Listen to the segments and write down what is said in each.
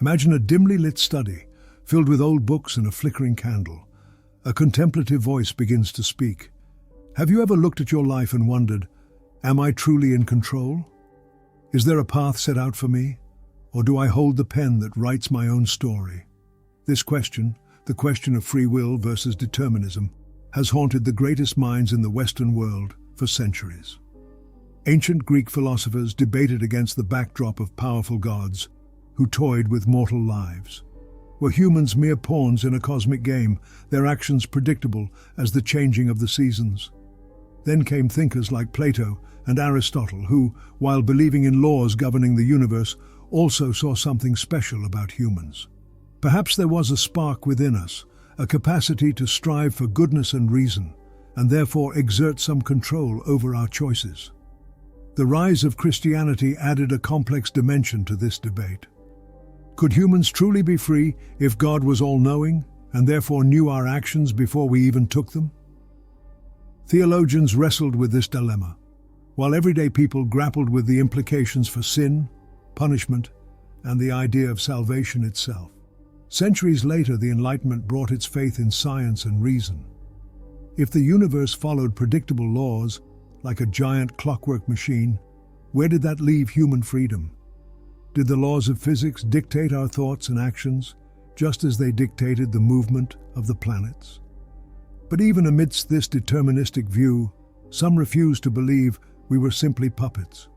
Imagine a dimly lit study, filled with old books and a flickering candle. A contemplative voice begins to speak. Have you ever looked at your life and wondered, am I truly in control? Is there a path set out for me? Or do I hold the pen that writes my own story? This question, the question of free will versus determinism, has haunted the greatest minds in the Western world for centuries. Ancient Greek philosophers debated against the backdrop of powerful gods who toyed with mortal lives. Were humans mere pawns in a cosmic game, their actions predictable as the changing of the seasons? Then came thinkers like Plato and Aristotle who, while believing in laws governing the universe, also saw something special about humans. Perhaps there was a spark within us, a capacity to strive for goodness and reason, and therefore exert some control over our choices. The rise of Christianity added a complex dimension to this debate. Could humans truly be free if God was all-knowing and therefore knew our actions before we even took them? Theologians wrestled with this dilemma, while everyday people grappled with the implications for sin, punishment, and the idea of salvation itself. Centuries later, the Enlightenment brought its faith in science and reason. If the universe followed predictable laws, like a giant clockwork machine, where did that leave human freedom? Did the laws of physics dictate our thoughts and actions, just as they dictated the movement of the planets? But even amidst this deterministic view, some refused to believe we were simply puppets.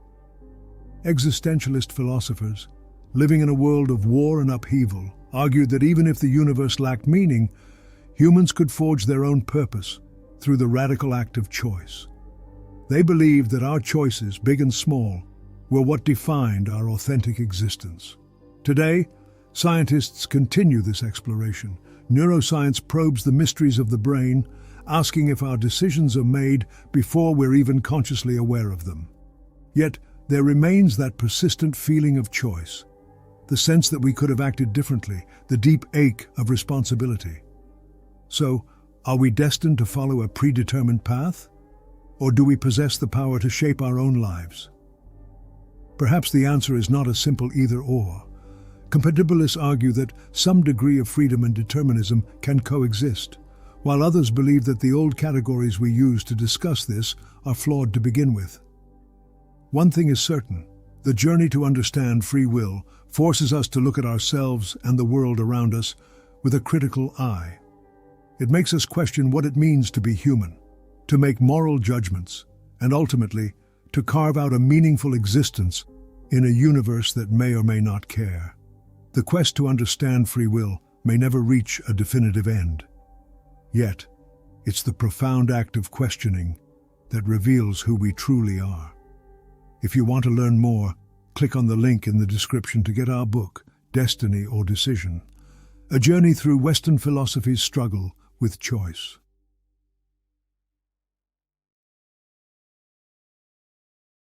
Existentialist philosophers, living in a world of war and upheaval, argued that even if the universe lacked meaning, humans could forge their own purpose through the radical act of choice. They believed that our choices, big and small, were what defined our authentic existence. Today, scientists continue this exploration. Neuroscience probes the mysteries of the brain, asking if our decisions are made before we're even consciously aware of them. Yet, there remains that persistent feeling of choice, the sense that we could have acted differently, the deep ache of responsibility. So, are we destined to follow a predetermined path? Or do we possess the power to shape our own lives? Perhaps the answer is not a simple either-or. Compatibilists argue that some degree of freedom and determinism can coexist, while others believe that the old categories we use to discuss this are flawed to begin with. One thing is certain: the journey to understand free will forces us to look at ourselves and the world around us with a critical eye. It makes us question what it means to be human, to make moral judgments, and ultimately, to carve out a meaningful existence in a universe that may or may not care. The quest to understand free will may never reach a definitive end. Yet, it's the profound act of questioning that reveals who we truly are. If you want to learn more, click on the link in the description to get our book, Destiny or Decision, a journey through Western philosophy's struggle with choice.